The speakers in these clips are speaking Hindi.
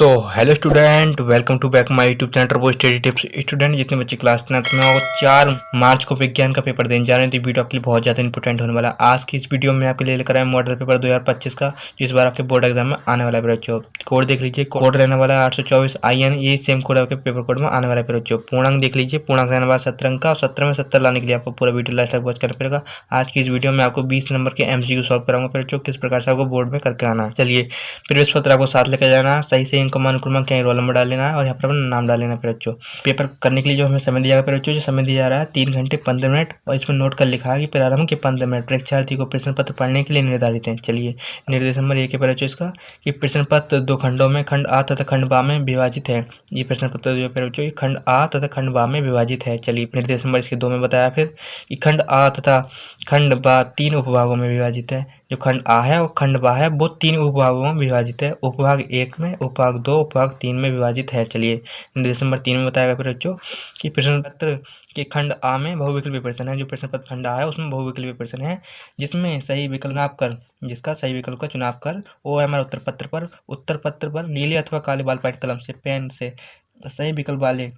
So hello student, welcome to back my YouTube channel turbo study tips. Student जितने बच्चे क्लास 10th में और 4 मार्च को विज्ञान का पेपर देने जा रहे हैं, तो वीडियो आपके लिए बहुत ज़्यादा इंपॉर्टेंट होने वाला है। आज की इस वीडियो में आपके लिए लेकर आए मॉडल पेपर 2025 का, जो इस बार आपके बोर्ड एग्जाम में आने वाला है बच्चों। कोड देख लीजिए, कोड रहने वाला है 824 IN। ये सेम कोड आपके पेपर कोड में आने वाला है बच्चों। पूर्णांक देख लीजिए, पूर्णांक रहने वाला 17 अंक का, और 17 में 70 लाने के लिए आपको पूरा वीडियो लास्ट तक वॉच करना पड़ेगा। आज की इस वीडियो में आपको 20 नंबर के MCQ सॉल्व कराऊंगा बच्चों, किस प्रकार से आपको बोर्ड में करके आना है। चलिए, प्रवेश पत्र आपको साथ लेकर जाना है, सही से इनको अनुक्रम क्या रोल नंबर डाल लेना है और यहाँ पर अपना नाम डाल लेना है बच्चों। पेपर करने के लिए जो हमें समय दिया गया बच्चों, जो समय दिया जा रहा है 3 घंटे 15 मिनट, और इसमें नोट कर लिखा है कि प्रारंभ के 15 मिनट परीक्षार्थी को प्रश्न पत्र पढ़ने के लिए निर्धारित हैं। चलिए, निर्देश नंबर 1 है बच्चों इसका, कि प्रश्न पत्र 2 खंडों में खंड आ तथा खंड बा में विभाजित है। ये प्रश्न पत्र जो है बच्चों, खंड आ तथा खंड बा में विभाजित है। चलिए, निर्देश नंबर इसके 2 में बताया फिर कि खंड आ तथा खंड बा 3 उपभागों में विभाजित है। जो खंड आ है और खंड बा है वो 3 उपभागों में विभाजित है। उपभाग 1 में, उपभाग 2, उपभाग 3 में विभाजित है। चलिए, निर्देश नंबर 3 में बताया गया फिर बच्चों कि प्रश्न पत्र के खंड आ में बहुविकल्पी प्रश्न है। जो प्रश्न पत्र खंड आ है उसमें बहुविकल्पी प्रश्न है, जिसमें सही विकल्प चुनाव कर, जिसका सही विकल्प का चुनाव कर वो है हमारा उत्तर पत्र पर नीले अथवा काले बॉल पॉइंट कलम से, पेन से सही विकल्प वाले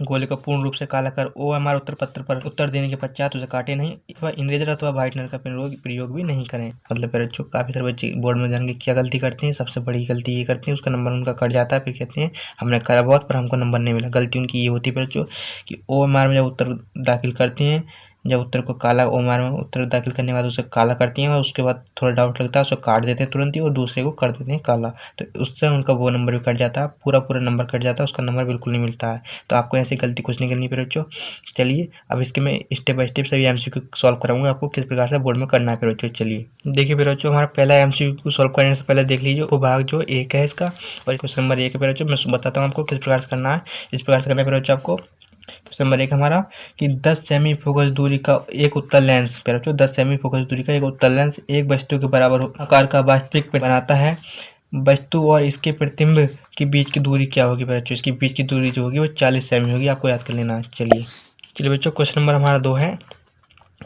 गोले को पूर्ण रूप से काला कर ओ हमारे उत्तर पत्र पर उत्तर देने के पश्चात उसे काटे नहीं, अथवा इरेजर अथवा व्हाइटनर का प्रयोग भी नहीं करें। मतलब बच्चों, काफ़ी सारे बच्चे बोर्ड में जान के क्या गलती करते हैं, सबसे बड़ी गलती ये करते हैं, उसका नंबर उनका कट जाता है। फिर कहते हैं हमने करा बहुत पर हमको नंबर नहीं मिला। गलती उनकी ये होती है बच्चों कि ओ एम आर में जब उत्तर दाखिल करते हैं, जब उत्तर को काला ओ एम आर में उत्तर दाखिल करने के बाद उसे काला करती हैं, और उसके बाद थोड़ा डाउट लगता है उसे काट देते हैं तुरंत ही, और दूसरे को कर देते हैं काला, तो उससे उनका वो नंबर भी कट जाता है, पूरा नंबर कट जाता है, उसका नंबर बिल्कुल नहीं मिलता है। तो आपको ऐसी गलती कुछ नहीं करनी फिर बच्चों। चलिए, अब इसके मैं स्टेप बाय स्टेप सभी MCQ सॉल्व कराऊंगा आपको, किस प्रकार से बोर्ड में करना है फिर बच्चों। चलिए देखिए फिर बच्चों, हमारा पहला MCQ सॉल्व करने से पहले देख लीजिए उपभाग जो 1 है इसका, और क्वेश्चन नंबर 1 है फिर बच्चों। मैं बताता हूँ आपको किस प्रकार से करना है। इस प्रकार से करना है फिर बच्चों आपको। क्वेश्चन नंबर 1 हमारा कि 10 सेमी फोकस दूरी का एक उत्तल लेंस, फिर बच्चों 10 सेमी फोकस दूरी का एक उत्तल लेंस एक वस्तु के बराबर आकार का वास्तविक बनाता है। वस्तु और इसके प्रतिबिंब के बीच की दूरी क्या होगी बच्चों? इसकी बीच की दूरी जो होगी वो 40 सेमी होगी, आपको याद कर लेना है। चलिए बच्चों, क्वेश्चन नंबर हमारा 2 है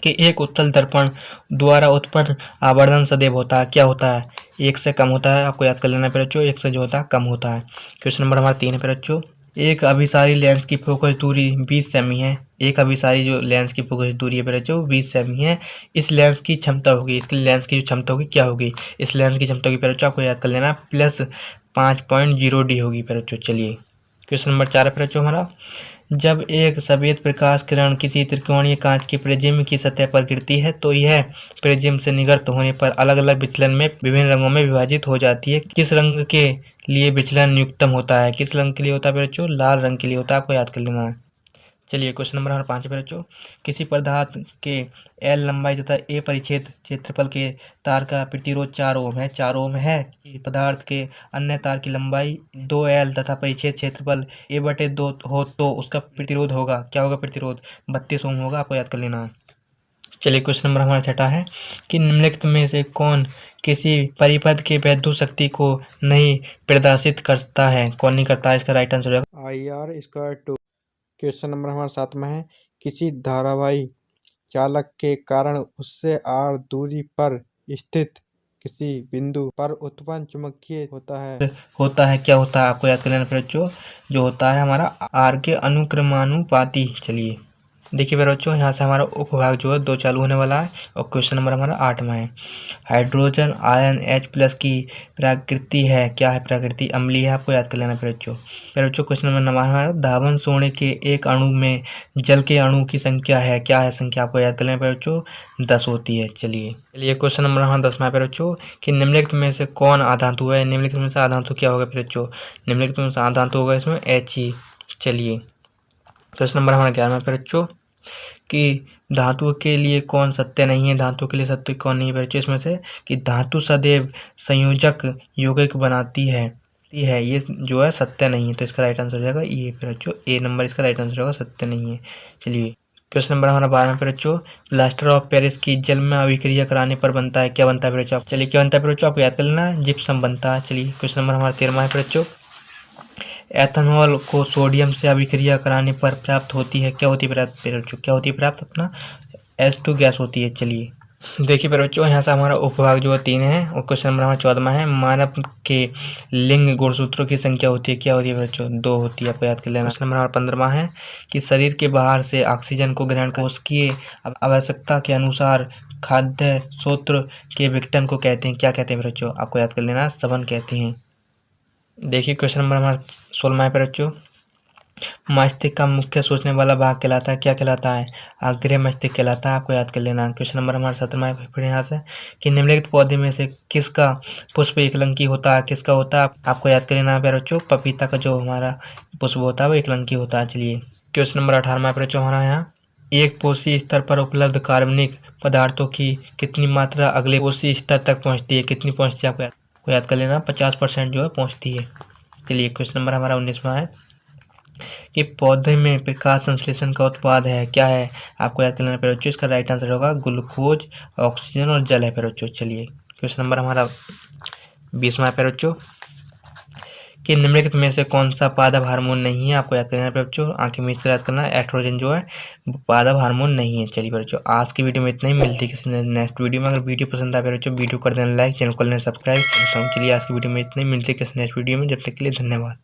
कि एक उत्तल दर्पण द्वारा उत्पन्न आवर्धन सदैव होता है, क्या होता है? 1 से कम होता है, आपको याद कर लेना है बच्चों, 1 से जो होता है कम होता है। क्वेश्चन नंबर हमारा 3 है बच्चों, एक अभिसारी लेंस की फोकस दूरी 20 सेमी है। एक अभिसारी जो लेंस की फोकस दूरी है बच्चों 20 सेमी है। इस लेंस की क्षमता होगी, इसकी लेंस की जो क्षमता होगी क्या होगी? इस लेंस की क्षमता होगी बच्चों, आपको याद कर लेना, प्लस 5.0D होगी बच्चों। चलिए, क्वेश्चन नंबर 4 है बच्चों हमारा, जब एक सफेद प्रकाश किरण किसी त्रिकोणीय कांच की प्रिज्म की सतह पर गिरती है, तो यह प्रिज्म से निर्गत होने पर अलग अलग विचलन में विभिन्न रंगों में विभाजित हो जाती है। किस रंग के लिए विचलन न्यूनतम होता है? किस रंग के लिए होता है बच्चों? लाल रंग के लिए होता है, आपको याद कर लेना है। चलिए, क्वेश्चन नंबर हमारा 5 है बच्चों, किसी पदार्थ के L लंबाई तथा A परिच्छेद क्षेत्रफल के तार का प्रतिरोध 4 ओम है। 4 ओम है। पदार्थ के अन्य तार की लंबाई 2L तथा परिच्छेद क्षेत्रफल A/2 हो तो उसका प्रतिरोध होगा, क्या होगा प्रतिरोध? 32 ओम होगा, आपको याद कर लेना है। चलिए, क्वेश्चन नंबर हमारा 6 है कि निम्नलिखित में से कौन किसी परिपथ के वैद्युत शक्ति को नहीं प्रदर्शित करता है? कौन नहीं करता है? इसका राइट आंसर होगा IR²2। क्वेश्चन नंबर हमारा 7 में है, किसी धारावाही चालक के कारण उससे r दूरी पर स्थित किसी बिंदु पर उत्पन्न चुंबकीय होता है, क्या होता है? आपको याद कर लेना बच्चों, जो होता है हमारा r के अनुक्रमानुपाती। चलिए देखिए मेरे बच्चों, यहाँ से हमारा उपभाग जो है 2 चालू होने वाला है, और क्वेश्चन नंबर हमारा 8 में है, हाइड्रोजन आयन H+ की प्रकृति है, क्या है प्रकृति? अम्लीय है, आपको याद कर लेना बच्चों। मेरे बच्चों, क्वेश्चन नंबर 9 हमारा धावन सोने के एक अणु में जल के अणु की संख्या है, क्या है संख्या? आपको याद कर लेना बच्चों, 10 होती है। चलिए क्वेश्चन नंबर हमारा 10 में बच्चों, कि निम्नलिखित में से कौन आधातु है? निम्नलिखित में से आधातु क्या होगा बच्चों? निम्नलिखित में से आधातु होगा इसमें He। चलिए, क्वेश्चन नंबर हमारा 11 में बच्चों, कि धातु के लिए कौन सत्य नहीं है? धातु के लिए सत्य कौन नहीं है बच्चों? इसमें से कि धातु सदैव संयोजक यौगिक बनाती है, ये जो है सत्य नहीं है, तो इसका राइट आंसर हो जाएगा ये बच्चों, A नंबर इसका राइट आंसर होगा, सत्य नहीं है। चलिए, क्वेश्चन नंबर हमारा 12 में बच्चों, प्लास्टर ऑफ पेरिस की जल में अभिक्रिया कराने पर बनता है, क्या बनता है बच्चों? चलिए, क्या बनता है बच्चों? आपको याद कर लेना, जिप्सम बनता है। चलिए, क्वेश्चन नंबर हमारा 13 है बच्चों, एथेनॉल को सोडियम से अभिक्रिया कराने पर प्राप्त होती है, क्या होती है प्राप्त बच्चों? क्या होती है प्राप्त? अपना H2 गैस होती है। चलिए, देखिए प्यारे बच्चों, यहाँ से हमारा उपभाग जो है 3 है और क्वेश्चन नंबर हमारा 14वां है। मानव के लिंग गुणसूत्रों की संख्या होती है, क्या होती है बच्चों? 2 होती है, आपको याद कर लेना। क्वेश्चन नंबर हमारा 15वां है कि शरीर के बाहर से ऑक्सीजन को ग्रहण कर उसकी आवश्यकता के अनुसार खाद्य सूत्र के विघटन को कहते हैं, क्या कहते हैं बच्चों? आपको याद कर लेना, श्वसन कहते हैं। देखिए क्वेश्चन नंबर हमारा 16वां है बच्चों। मस्तिष्क का मुख्य सोचने वाला भाग कहलाता है, क्या कहलाता है? अग्र मस्तिष्क कहलाता है, आपको याद कर लेना। क्वेश्चन नंबर हमारा 17वां है फिर यहाँ से कि निम्नलिखित पौधे में से किसका पुष्प एकलंकी होता है, किसका होता है? आपको याद कर लेना प्यारे बच्चों, पपीता का जो हमारा पुष्प होता है वो एकलंकी होता है। चलिए क्वेश्चन नंबर 18वां है बच्चों हमारा यहाँ, एक पोषी स्तर पर उपलब्ध कार्बनिक पदार्थों की कितनी मात्रा अगले पोषी स्तर तक पहुँचती है? कितनी पहुँचती है आपको याद कर लेना, 50% जो है पहुँचती है। चलिए क्वेश्चन नंबर हमारा 19वां है कि पौधे में प्रकाश संश्लेषण का उत्पाद है, क्या है? आपको याद कर लेना प्यारे बच्चों, इसका राइट आंसर होगा ग्लूकोज, ऑक्सीजन और जल है प्यारे बच्चों। चलिए क्वेश्चन नंबर हमारा 20वां है प्यारे बच्चों कि निम्नलिखित में से कौन सा पादप हार्मोन नहीं है? आपको याद करना है प्यारे बच्चों, आंखें मीच कर याद करना, एस्ट्रोजन जो है पादप हार्मोन नहीं है। चलिए प्यारे बच्चों, आज की वीडियो में इतना ही, मिलती है किसी नेक्स्ट वीडियो में। अगर वीडियो पसंद आए प्यारे बच्चों, वीडियो कर देना लाइक, चैनल को लेना सब्सक्राइब। चलिए आज की वीडियो में इतना ही, मिलती है किसी नेक्स्ट वीडियो में, जब तक के लिए धन्यवाद।